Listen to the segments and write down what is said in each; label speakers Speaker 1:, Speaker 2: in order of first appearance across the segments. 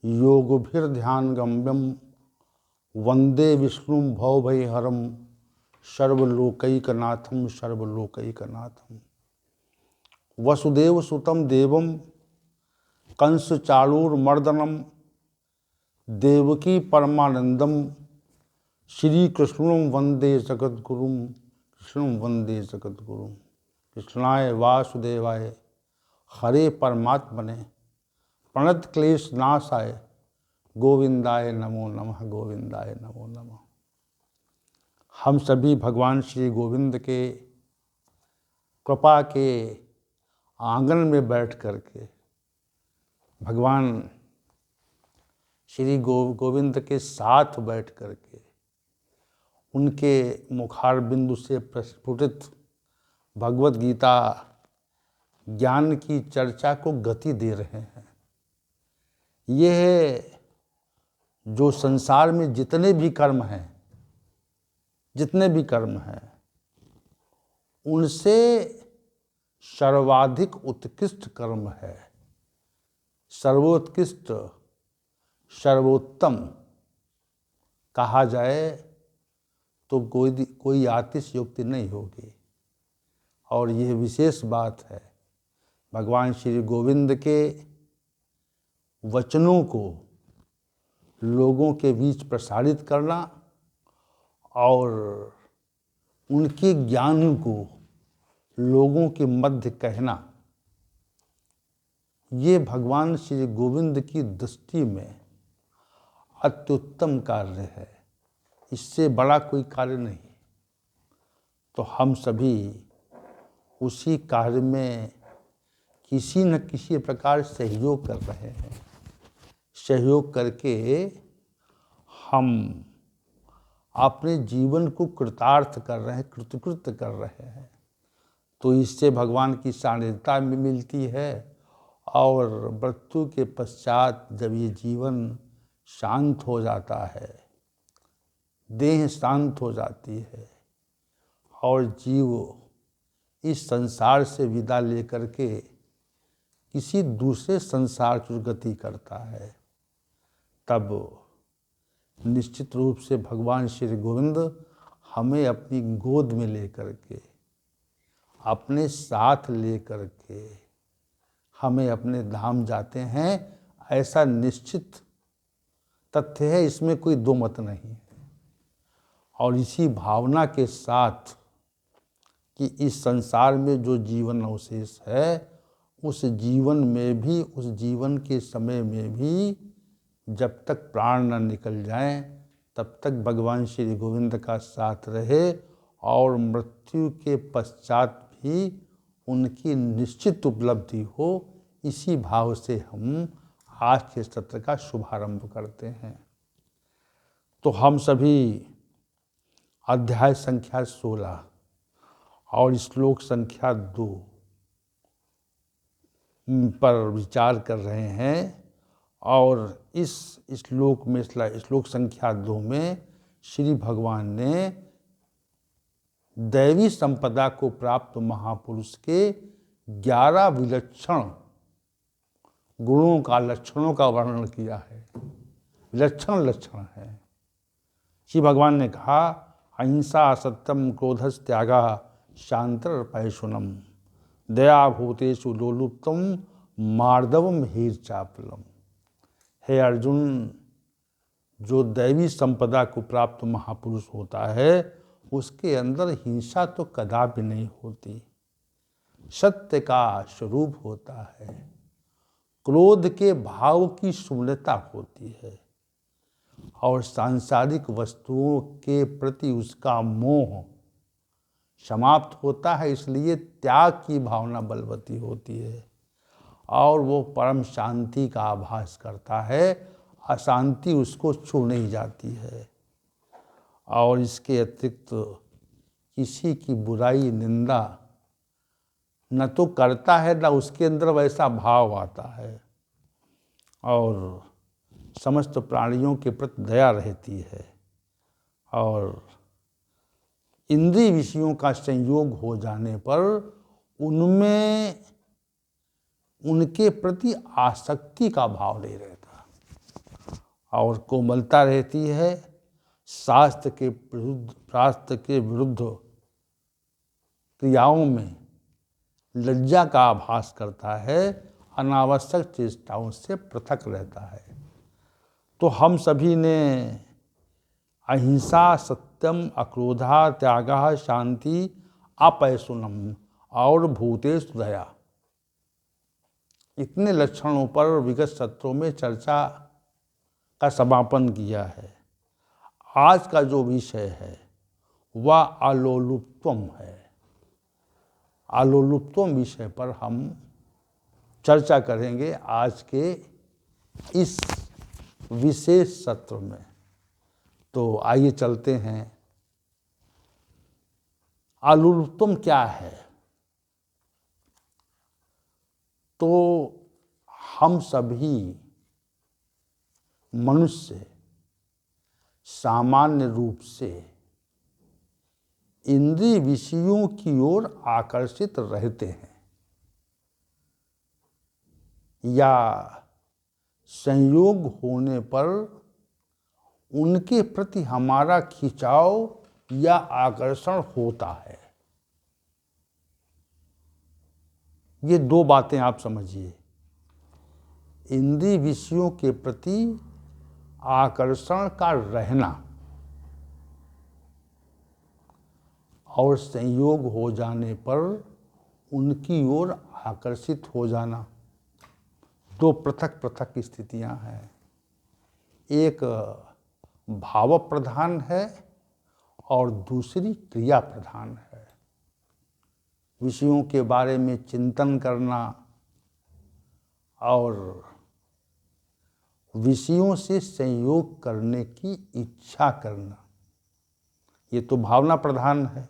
Speaker 1: योगभिर्ध्यानगम्यं वंदे विष्णु भवभयहरं सर्वलोकैकनाथं सर्वलोकैकनाथं। वसुदेवसुतं देवं कंसचाणूरमर्दनं देवकी परमानंदम श्री कृष्णं वंदे जगद्गुरुं कृष्णं वंदे जगद्गुरुं। कृष्णाय वासुदेवाय हरे परमात्मने प्रणत क्लेश नाशाय गोविंदाय नमो नमः गोविंदाय नमो नमः। हम सभी भगवान श्री गोविंद के कृपा के आंगन में बैठ करके भगवान श्री गोविंद के साथ बैठ करके उनके मुखार बिंदु से प्रस्फुटित भगवत गीता ज्ञान की चर्चा को गति दे रहे हैं। यह जो संसार में जितने भी कर्म हैं उनसे सर्वाधिक उत्कृष्ट कर्म है, सर्वोत्कृष्ट सर्वोत्तम कहा जाए तो कोई अतिशयोक्ति नहीं होगी। और यह विशेष बात है भगवान श्री गोविंद के वचनों को लोगों के बीच प्रसारित करना और उनके ज्ञान को लोगों के मध्य कहना, ये भगवान श्री गोविंद की दृष्टि में अत्युत्तम कार्य है। इससे बड़ा कोई कार्य नहीं। तो हम सभी उसी कार्य में किसी न किसी प्रकार सहयोग कर रहे हैं। सहयोग करके हम अपने जीवन को कृतार्थ कर रहे हैं, कृतकृत्य कर रहे हैं। तो इससे भगवान की सानिध्यता में मिलती है और मृत्यु के पश्चात जब ये जीवन शांत हो जाता है, देह शांत हो जाती है और जीव इस संसार से विदा लेकर के किसी दूसरे संसार की गति करता है, तब निश्चित रूप से भगवान श्री गोविंद हमें अपनी गोद में लेकर के, अपने साथ लेकर के हमें अपने धाम जाते हैं। ऐसा निश्चित तथ्य है, इसमें कोई दो मत नहीं है। और इसी भावना के साथ कि इस संसार में जो जीवन अवशेष है, उस जीवन में भी, उस जीवन के समय में भी जब तक प्राण न निकल जाएं, तब तक भगवान श्री गोविंद का साथ रहे और मृत्यु के पश्चात भी उनकी निश्चित उपलब्धि हो। इसी भाव से हम आज के सत्र का शुभारंभ करते हैं। तो हम सभी अध्याय संख्या 16 और श्लोक संख्या 2 पर विचार कर रहे हैं। और इस श्लोक में, श्लोक संख्या 2 में श्री भगवान ने दैवी संपदा को प्राप्त महापुरुष के 11 विलक्षण गुणों का, लक्षणों का वर्णन किया है। विलक्षण लक्षण है। श्री भगवान ने कहा, अहिंसा सत्यम क्रोधस त्यागा शांतर पैशुनम दया भूतेषु लोलुप्तम मार्दवम हीर चापलम। हे अर्जुन, जो दैवी संपदा को प्राप्त महापुरुष होता है उसके अंदर हिंसा तो कदापि नहीं होती, सत्य का स्वरूप होता है, क्रोध के भाव की शून्यता होती है और सांसारिक वस्तुओं के प्रति उसका मोह समाप्त होता है। इसलिए त्याग की भावना बलवती होती है और वो परम शांति का आभास करता है। अशांति उसको छू नहीं जाती है और इसके अतिरिक्त किसी की बुराई निंदा न तो करता है, न उसके अंदर वैसा भाव आता है और समस्त प्राणियों के प्रति दया रहती है और इंद्रिय विषयों का संयोग हो जाने पर उनमें उनके प्रति आसक्ति का भाव नहीं रहता और कोमलता रहती है। शास्त्र के विरुद्ध क्रियाओं में लज्जा का आभास करता है, अनावश्यक चेष्टाओं से पृथक रहता है। तो हम सभी ने अहिंसा, सत्यम, अक्रोधा, त्यागः, शांति, अपैशुनम और भूतेषु दया, इतने लक्षणों पर विगत सत्रों में चर्चा का समापन किया है। आज का जो विषय है वह आलोलुप्त्वम है। आलोलुप्त्वम विषय पर हम चर्चा करेंगे आज के इस विशेष सत्र में। तो आइए चलते हैं। आलोलुप्त्वम क्या है? तो हम सभी मनुष्य सामान्य रूप से इंद्रिय विषयों की ओर आकर्षित रहते हैं या संयोग होने पर उनके प्रति हमारा खिंचाव या आकर्षण होता है। ये दो बातें आप समझिए। इंद्रिय विषयों के प्रति आकर्षण का रहना और संयोग हो जाने पर उनकी ओर आकर्षित हो जाना, दो पृथक पृथक स्थितियां हैं। एक भाव प्रधान है और दूसरी क्रिया प्रधान है। विषयों के बारे में चिंतन करना और विषयों से संयोग करने की इच्छा करना, ये तो भावना प्रधान है।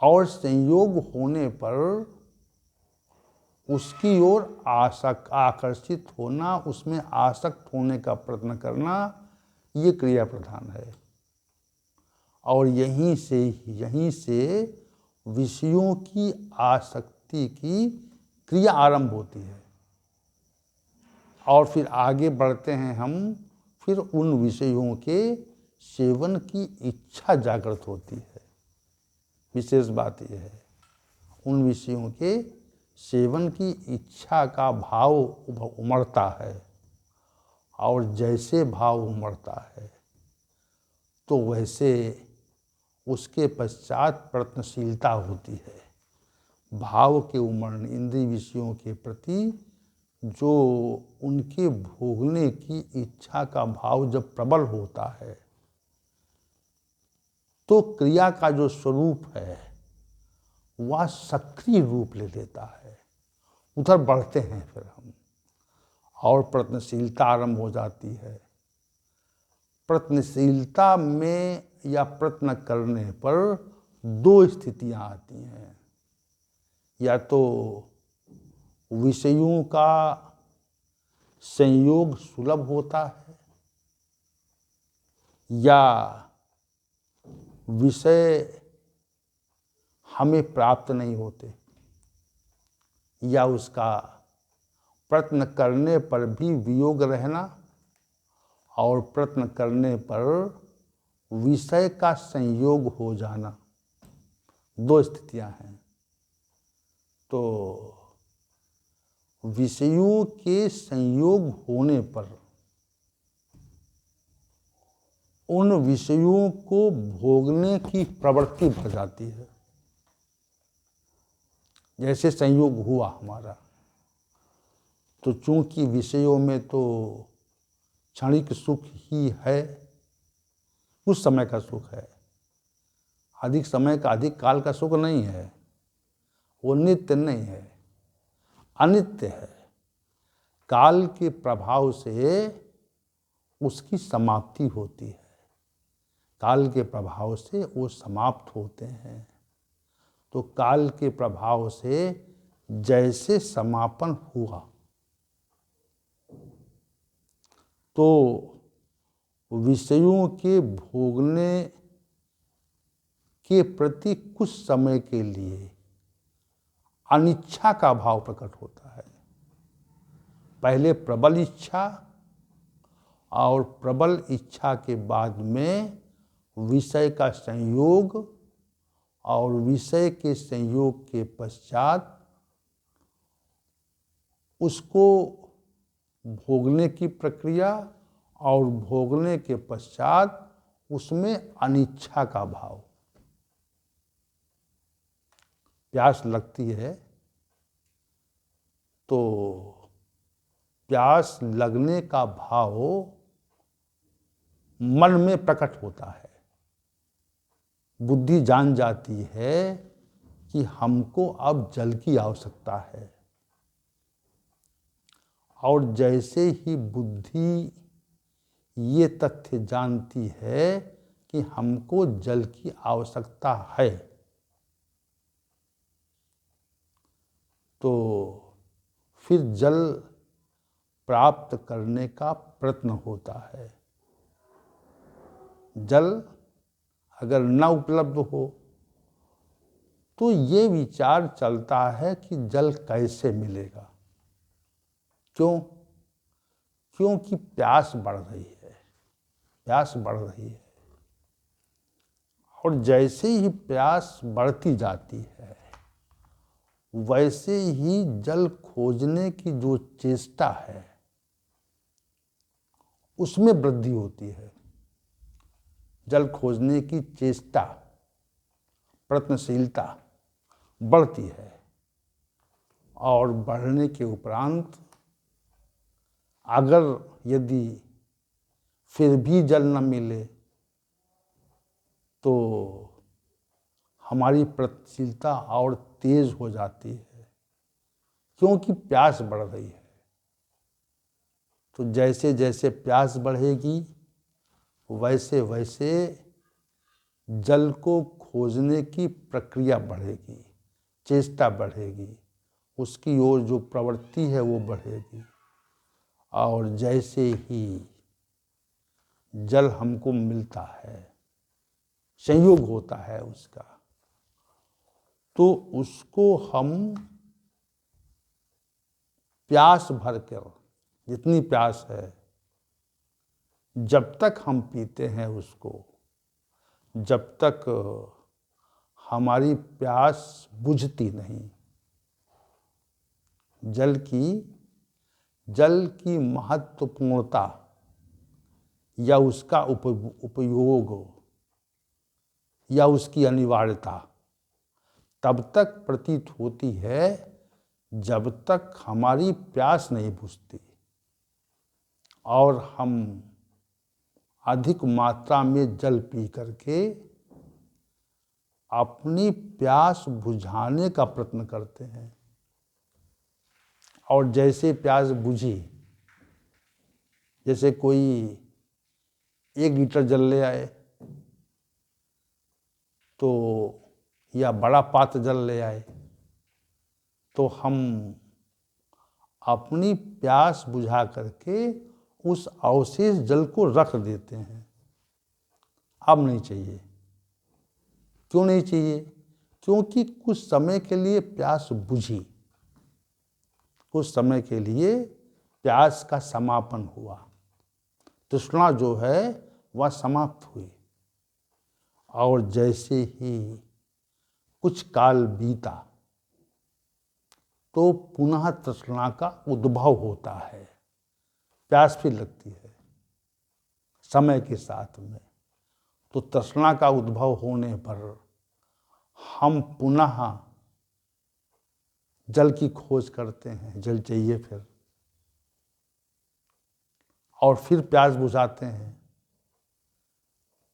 Speaker 1: और संयोग होने पर उसकी ओर आकर्षित होना, उसमें आसक्त होने का प्रयत्न करना, ये क्रिया प्रधान है। और यहीं से विषयों की आसक्ति की क्रिया आरंभ होती है और फिर आगे बढ़ते हैं हम। फिर उन विषयों के सेवन की इच्छा जागृत होती है। विशेष बात यह है, उन विषयों के सेवन की इच्छा का भाव उमड़ता है और जैसे भाव उमड़ता है तो वैसे उसके पश्चात प्रयत्नशीलता होती है। भाव के उमड़ने, इंद्रिय विषयों के प्रति जो उनके भोगने की इच्छा का भाव जब प्रबल होता है तो क्रिया का जो स्वरूप है वह सक्रिय रूप ले लेता है। उधर बढ़ते हैं फिर हम और प्रयत्नशीलता आरंभ हो जाती है। प्रयत्नशीलता में या प्रयत्न करने पर दो स्थितियां आती हैं। या तो विषयों का संयोग सुलभ होता है या विषय हमें प्राप्त नहीं होते, या उसका प्रयत्न करने पर भी वियोग रहना और प्रयत्न करने पर विषय का संयोग हो जाना, दो स्थितियां हैं। तो विषयों के संयोग होने पर उन विषयों को भोगने की प्रवृत्ति बढ़ जाती है। जैसे संयोग हुआ हमारा, तो चूंकि विषयों में तो क्षणिक सुख ही है, कुछ समय का सुख है, अधिक समय का, अधिक काल का सुख नहीं है, वो नित्य नहीं है, अनित्य है। काल के प्रभाव से उसकी समाप्ति होती है, काल के प्रभाव से वो समाप्त होते हैं। तो काल के प्रभाव से जैसे समापन हुआ तो विषयों के भोगने के प्रति कुछ समय के लिए अनिच्छा का भाव प्रकट होता है। पहले प्रबल इच्छा और प्रबल इच्छा के बाद में विषय का संयोग और विषय के संयोग के पश्चात उसको भोगने की प्रक्रिया और भोगने के पश्चात उसमें अनिच्छा का भाव। प्यास लगती है तो प्यास लगने का भाव मन में प्रकट होता है। बुद्धि जान जाती है कि हमको अब जल की आवश्यकता है, और जैसे ही बुद्धि ये तथ्य जानती है कि हमको जल की आवश्यकता है, तो फिर जल प्राप्त करने का प्रयत्न होता है। जल अगर न उपलब्ध हो तो ये विचार चलता है कि जल कैसे मिलेगा। क्यों? क्योंकि प्यास बढ़ रही है, प्यास बढ़ रही है, और जैसे ही प्यास बढ़ती जाती है वैसे ही जल खोजने की जो चेष्टा है उसमें वृद्धि होती है। जल खोजने की चेष्टा, प्रयत्नशीलता बढ़ती है, और बढ़ने के उपरांत अगर यदि फिर भी जल न मिले तो हमारी प्रयत्नशीलता और तेज हो जाती है, क्योंकि प्यास बढ़ रही है। तो जैसे जैसे प्यास बढ़ेगी वैसे वैसे जल को खोजने की प्रक्रिया बढ़ेगी, चेष्टा बढ़ेगी, उसकी ओर जो प्रवृत्ति है वो बढ़ेगी। और जैसे ही जल हमको मिलता है, संयोग होता है उसका, तो उसको हम प्यास भर कर, जितनी प्यास है, जब तक हम पीते हैं उसको, जब तक हमारी प्यास बुझती नहीं। जल की महत्वपूर्णता या उसका उपयोग या उसकी अनिवार्यता तब तक प्रतीत होती है जब तक हमारी प्यास नहीं बुझती और हम अधिक मात्रा में जल पी करके अपनी प्यास बुझाने का प्रयत्न करते हैं। और जैसे प्यास बुझी, जैसे कोई 1 लीटर जल ले आए तो, या बड़ा पात्र जल ले आए, तो हम अपनी प्यास बुझा करके उस अवशेष जल को रख देते हैं। अब नहीं चाहिए। क्यों नहीं चाहिए? क्योंकि कुछ समय के लिए प्यास बुझी, कुछ समय के लिए प्यास का समापन हुआ, तृष्णा जो है वह समाप्त हुई। और जैसे ही कुछ काल बीता तो पुनः तृष्णा का उद्भव होता है, प्यास फिर लगती है समय के साथ में। तो तृष्णा का उद्भव होने पर हम पुनः जल की खोज करते हैं, जल चाहिए फिर, और फिर प्यास बुझाते हैं।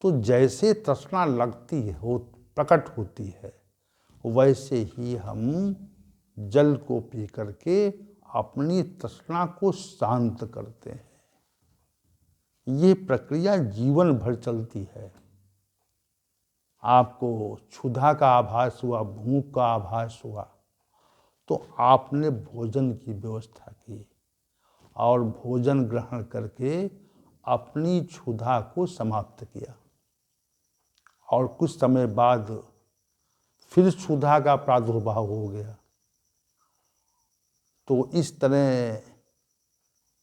Speaker 1: तो जैसे तृष्णा लगती है, हो प्रकट होती है, वैसे ही हम जल को पी करके अपनी तृष्णा को शांत करते हैं। ये प्रक्रिया जीवन भर चलती है। आपको क्षुधा का आभास हुआ, भूख का आभास हुआ, तो आपने भोजन की व्यवस्था की और भोजन ग्रहण करके अपनी क्षुधा को समाप्त किया। और कुछ समय बाद फिर क्षुधा का प्रादुर्भाव हो गया, तो इस तरह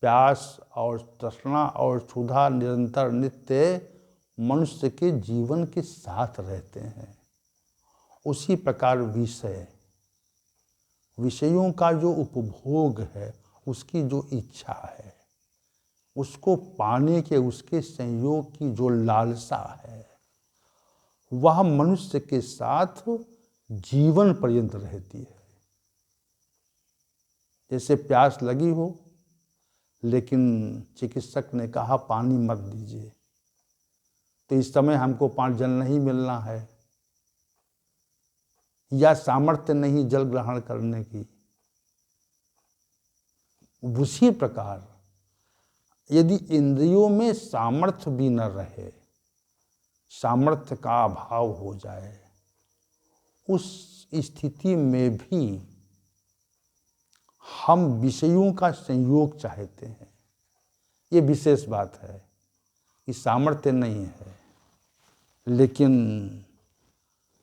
Speaker 1: प्यास और तृष्णा और क्षुधा निरंतर नित्य मनुष्य के जीवन के साथ रहते हैं। उसी प्रकार विषयों का जो उपभोग है, उसकी जो इच्छा है, उसको पाने के उसके संयोग की जो लालसा है, वह मनुष्य के साथ जीवन पर्यंत रहती है। जैसे प्यास लगी हो, लेकिन चिकित्सक ने कहा पानी मत दीजिए, तो इस समय हमको जल नहीं मिलना है या सामर्थ्य नहीं जल ग्रहण करने की। उसी प्रकार यदि इंद्रियों में सामर्थ्य भी न रहे, सामर्थ्य का अभाव हो जाए, उस स्थिति में भी हम विषयों का संयोग चाहते हैं। ये विशेष बात है कि सामर्थ्य नहीं है, लेकिन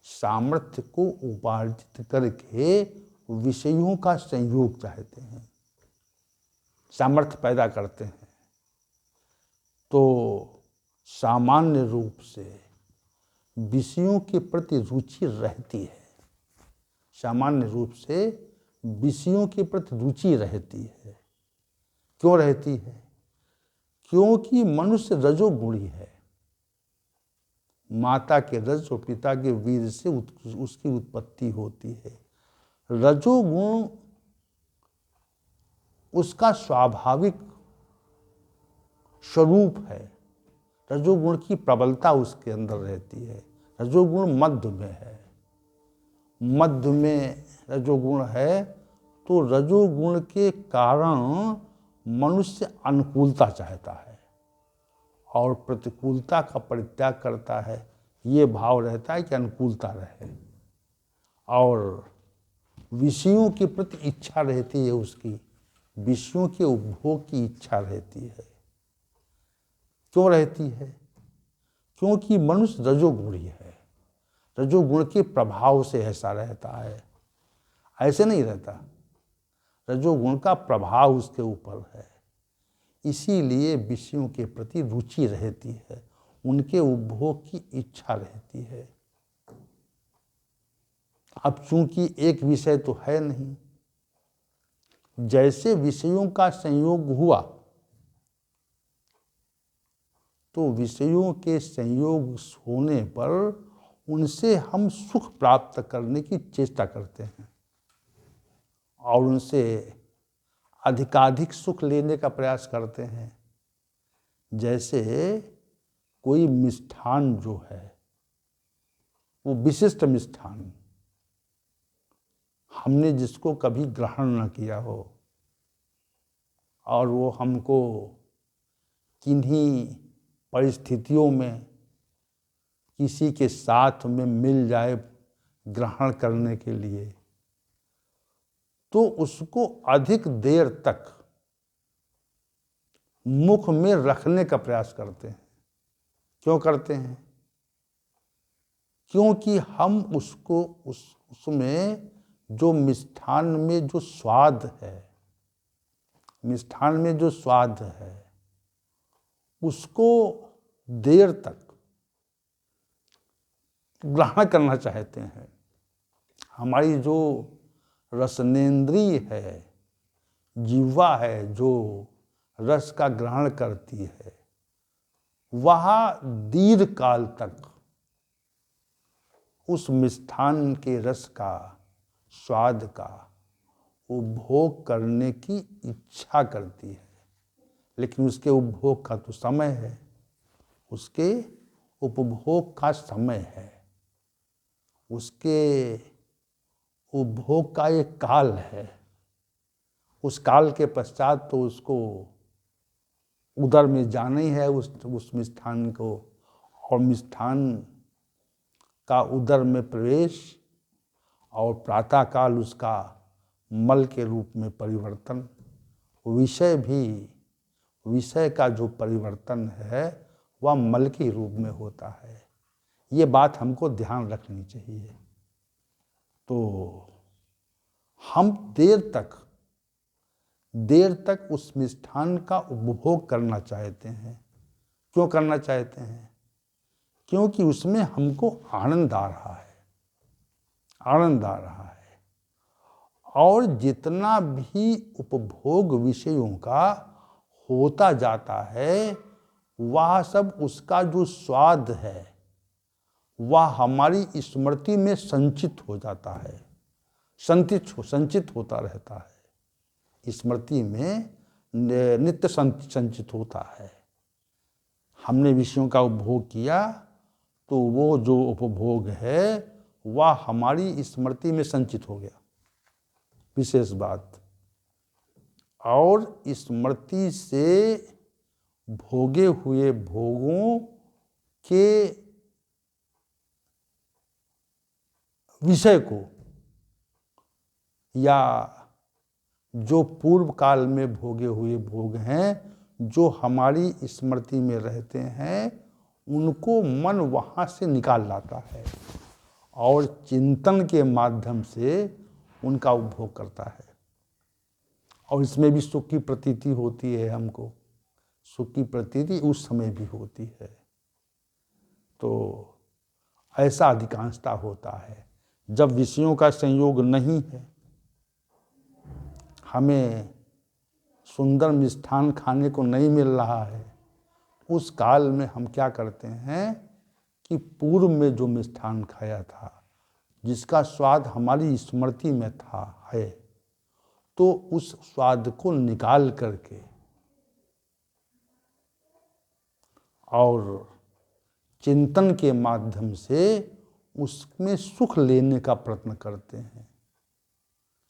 Speaker 1: सामर्थ्य को उपार्जित करके विषयों का संयोग चाहते हैं, सामर्थ्य पैदा करते हैं। तो सामान्य रूप से विषयों के प्रति रुचि रहती है, सामान्य रूप से विषयों के प्रति रुचि रहती है। क्यों रहती है? क्योंकि मनुष्य रजोगुणी है। माता के रज और पिता के वीर से उसकी उत्पत्ति होती है। रजोगुण उसका स्वाभाविक स्वरूप है। रजोगुण की प्रबलता उसके अंदर रहती है। रजोगुण मध्य में है, मध्य में रजोगुण है, तो रजोगुण के कारण मनुष्य अनुकूलता चाहता है और प्रतिकूलता का परित्याग करता है। ये भाव रहता है कि अनुकूलता रहे, और विषयों के प्रति इच्छा रहती है, उसकी विषयों के उपभोग की इच्छा रहती है। क्यों रहती है? क्योंकि मनुष्य रजोगुणी है। रजोगुण के प्रभाव से ऐसा रहता है, ऐसे नहीं रहता। रजोगुण का प्रभाव उसके ऊपर है, इसीलिए विषयों के प्रति रुचि रहती है, उनके उपभोग की इच्छा रहती है। अब चूंकि एक विषय तो है नहीं, जैसे विषयों का संयोग हुआ तो विषयों के संयोग होने पर उनसे हम सुख प्राप्त करने की चेष्टा करते हैं और उनसे अधिकाधिक सुख लेने का प्रयास करते हैं। जैसे कोई मिष्ठान जो है, वो विशिष्ट मिष्ठान, हमने जिसको कभी ग्रहण न किया हो और वो हमको किन्हीं परिस्थितियों में किसी के साथ में मिल जाए ग्रहण करने के लिए, तो उसको अधिक देर तक मुख में रखने का प्रयास करते हैं। क्यों करते हैं? क्योंकि हम उसको उसमें जो मिष्ठान में जो स्वाद है, मिष्ठान में जो स्वाद है, उसको देर तक ग्रहण करना चाहते हैं। हमारी जो रसनेंद्रिय है, जिह्वा है, जो रस का ग्रहण करती है, वह दीर्घ काल तक उस मिष्ठान के रस का, स्वाद का उपभोग करने की इच्छा करती है। लेकिन उसके उपभोग का तो समय है, उसके उपभोग का समय है, उसके उपभोग का एक काल है। उस काल के पश्चात तो उसको उदर में जाना ही है, उस मिष्ठान को, और मिष्ठान का उदर में प्रवेश और प्रातःकाल उसका मल के रूप में परिवर्तन, विषय का जो परिवर्तन है वह मल के रूप में होता है। ये बात हमको ध्यान रखनी चाहिए। तो हम देर तक देर तक उस मिष्ठान का उपभोग करना चाहते हैं। क्यों करना चाहते हैं? क्योंकि उसमें हमको आनंद आ रहा है, आनंद आ रहा है। और जितना भी उपभोग विषयों का होता जाता है, वह सब उसका जो स्वाद है वह हमारी स्मृति में संचित हो जाता है, संचित होता रहता है, स्मृति में नित्य संचित होता है। हमने विषयों का उपभोग किया तो वो जो उपभोग है वह हमारी स्मृति में संचित हो गया, विशेष बात। और स्मृति से भोगे हुए भोगों के विषय को, या जो पूर्व काल में भोगे हुए भोग हैं जो हमारी स्मृति में रहते हैं, उनको मन वहाँ से निकाल लाता है और चिंतन के माध्यम से उनका उपभोग करता है। और इसमें भी सुख की प्रतीति होती है, हमको सुख की प्रतीति उस समय भी होती है। तो ऐसा अधिकांशता होता है जब विषयों का संयोग नहीं है। हमें सुंदर मिष्ठान खाने को नहीं मिल रहा है, उस काल में हम क्या करते हैं कि पूर्व में जो मिष्ठान खाया था, जिसका स्वाद हमारी स्मृति में था है, तो उस स्वाद को निकाल करके और चिंतन के माध्यम से उसमें सुख लेने का प्रयत्न करते हैं,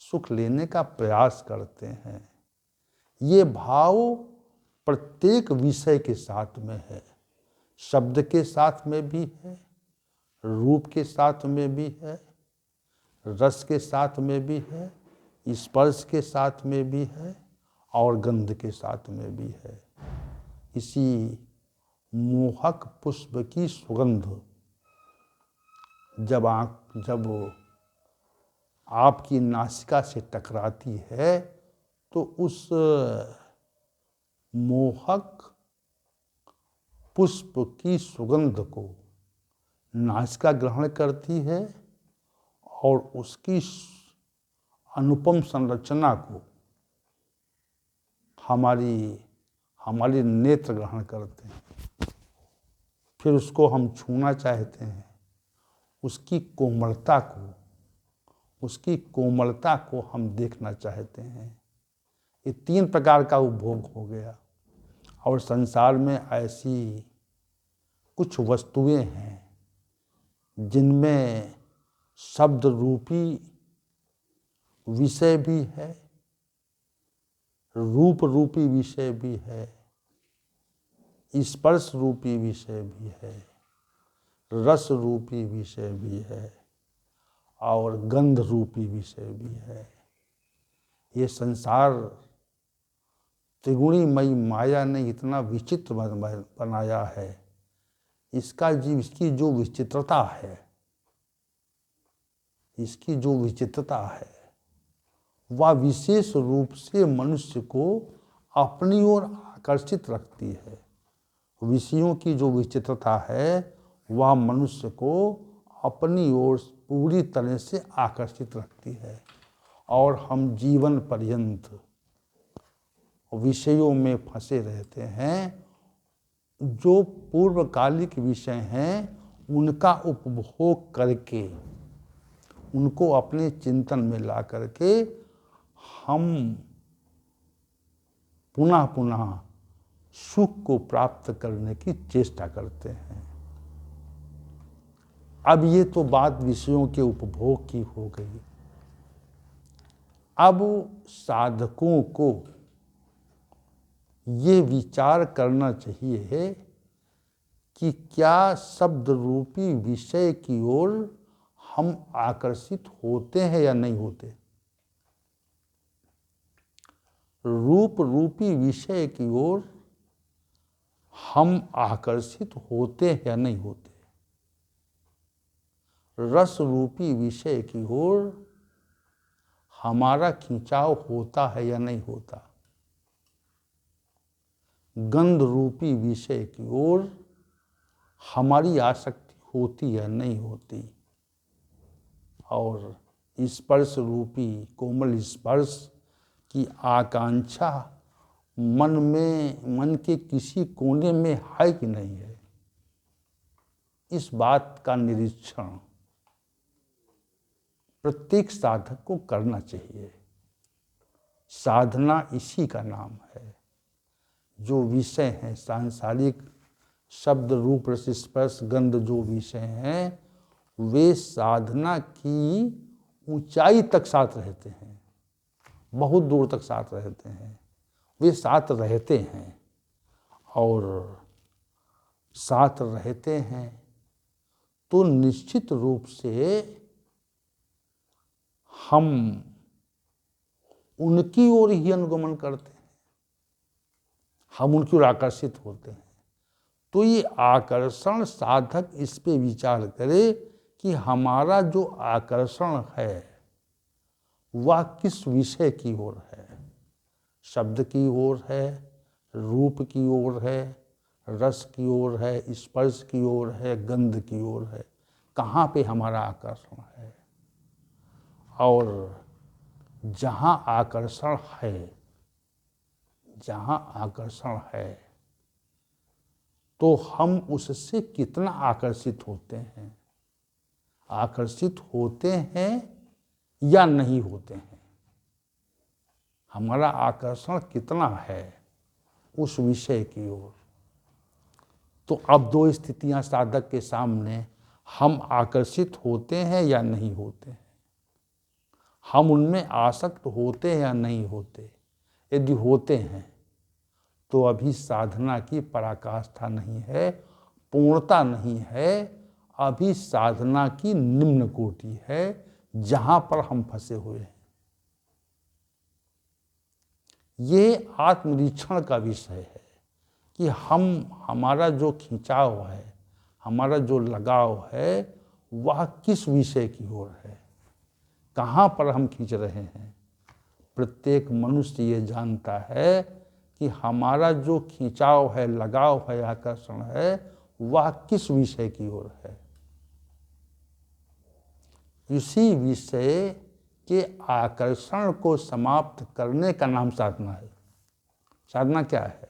Speaker 1: सुख लेने का प्रयास करते हैं। ये भाव प्रत्येक विषय के साथ में है, शब्द के साथ में भी है, रूप के साथ में भी है, रस के साथ में भी है, स्पर्श के साथ में भी है और गंध के साथ में भी है। इसी मोहक पुष्प की सुगंध जब आपकी नासिका से टकराती है तो उस मोहक पुष्प की सुगंध को नासिका ग्रहण करती है और उसकी अनुपम संरचना को हमारी नेत्र ग्रहण करते हैं। फिर उसको हम छूना चाहते हैं, उसकी कोमलता को हम देखना चाहते हैं। ये 3 प्रकार का उपभोग हो गया। और संसार में ऐसी कुछ वस्तुएं हैं जिनमें शब्द रूपी विषय भी है, रूप रूपी विषय भी है, स्पर्श रूपी विषय भी है, रस रूपी विषय भी है और गंध रूपी विषय भी है। ये संसार त्रिगुणीमयी माया ने इतना विचित्र बनाया है। इसकी जो विचित्रता है, वह विशेष रूप से मनुष्य को अपनी ओर आकर्षित रखती है। विषयों की जो विचित्रता है वह मनुष्य को अपनी ओर पूरी तरह से आकर्षित रखती है और हम जीवन पर्यंत विषयों में फंसे रहते हैं। जो पूर्वकालिक विषय हैं उनका उपभोग करके, उनको अपने चिंतन में ला करके हम पुनः पुनः सुख को प्राप्त करने की चेष्टा करते हैं। अब ये तो बात विषयों के उपभोग की हो गई। अब साधकों को ये विचार करना चाहिए कि क्या शब्द रूपी विषय की ओर हम आकर्षित होते हैं या नहीं होते। रूप रूपी विषय की ओर हम आकर्षित होते हैं या नहीं होते। रस रूपी विषय की ओर हमारा खिंचाव होता है या नहीं होता। गंध रूपी विषय की ओर हमारी आसक्ति होती या नहीं होती, और स्पर्श रूपी कोमल स्पर्श की आकांक्षा मन के किसी कोने में है कि नहीं है, इस बात का निरीक्षण प्रत्येक साधक को करना चाहिए। साधना इसी का नाम है। जो विषय हैं सांसारिक शब्द रूप रस स्पर्श गंध, जो विषय हैं वे साधना की ऊंचाई तक साथ रहते हैं, बहुत दूर तक साथ रहते हैं, वे साथ रहते हैं। और साथ रहते हैं तो निश्चित रूप से हम उनकी ओर ही अनुगमन करते हैं, हम उनकी ओर आकर्षित होते हैं। तो ये आकर्षण साधक इस पे विचार करे कि हमारा जो आकर्षण है वह किस विषय की ओर है, शब्द की ओर है, रूप की ओर है, रस की ओर है, स्पर्श की ओर है, गंध की ओर है, कहाँ पे हमारा आकर्षण है। और जहाँ आकर्षण है तो हम उससे कितना आकर्षित होते हैं, आकर्षित होते हैं या नहीं होते हैं, हमारा आकर्षण कितना है उस विषय की ओर। तो अब दो स्थितियां साधक के सामने, हम आकर्षित होते हैं या नहीं होते हैं, हम उनमें आसक्त होते हैं या नहीं होते। यदि होते हैं तो अभी साधना की पराकाष्ठा नहीं है, पूर्णता नहीं है, अभी साधना की निम्न कोटि है जहां पर हम फंसे हुए हैं। ये आत्मनिरीक्षण का विषय है कि हमारा जो खिंचाव है, हमारा जो लगाव है वह किस विषय की ओर है, कहाँ पर हम खींच रहे हैं। प्रत्येक मनुष्य ये जानता है कि हमारा जो खिंचाव है, लगाव है, आकर्षण है वह किस विषय की ओर है। इसी विषय के आकर्षण को समाप्त करने का नाम साधना है। साधना क्या है?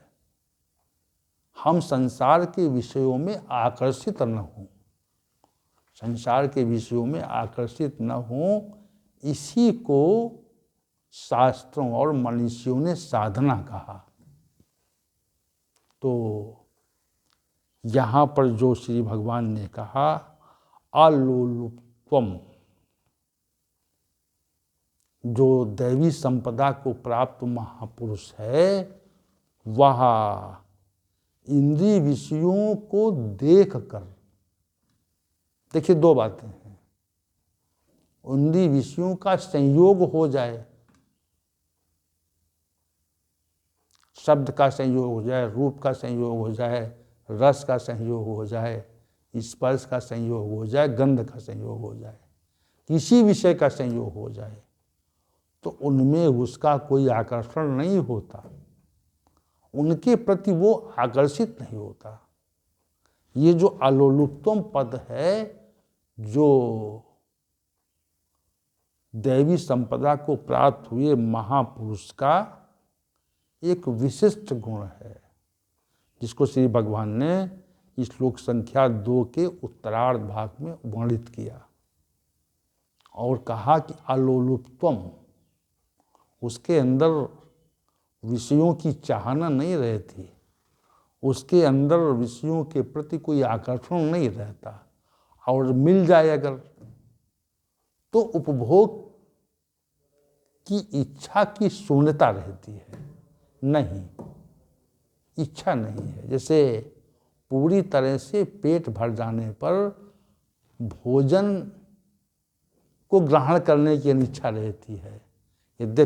Speaker 1: हम संसार के विषयों में आकर्षित न हों, संसार के विषयों में आकर्षित न हों, इसी को शास्त्रों और मनीषियों ने साधना कहा। तो यहाँ पर जो श्री भगवान ने कहा अलोलुप्त्वम, जो दैवी संपदा को प्राप्त महापुरुष है वह इंद्रिय विषयों को देख कर, देखिए दो बातें हैं, इंद्रिय विषयों का संयोग हो जाए, शब्द का संयोग हो जाए, रूप का संयोग हो जाए, रस का संयोग हो जाए, स्पर्श का संयोग हो जाए, गंध का संयोग हो जाए, किसी विषय का संयोग हो जाए तो उनमें उसका कोई आकर्षण नहीं होता, उनके प्रति वो आकर्षित नहीं होता। ये जो अलोलुप्तम पद है, जो दैवी संपदा को प्राप्त हुए महापुरुष का एक विशिष्ट गुण है, जिसको श्री भगवान ने श्लोक संख्या 2 के उत्तरार्ध भाग में वर्णित किया और कहा कि अलोलुप्त्वम, उसके अंदर विषयों की चाहना नहीं रहती, उसके अंदर विषयों के प्रति कोई आकर्षण नहीं रहता, और मिल जाए अगर तो उपभोग की इच्छा की शून्यता रहती है, नहीं, इच्छा नहीं है। जैसे पूरी तरह से पेट भर जाने पर भोजन को ग्रहण करने की अनिच्छा रहती है, यद्यपि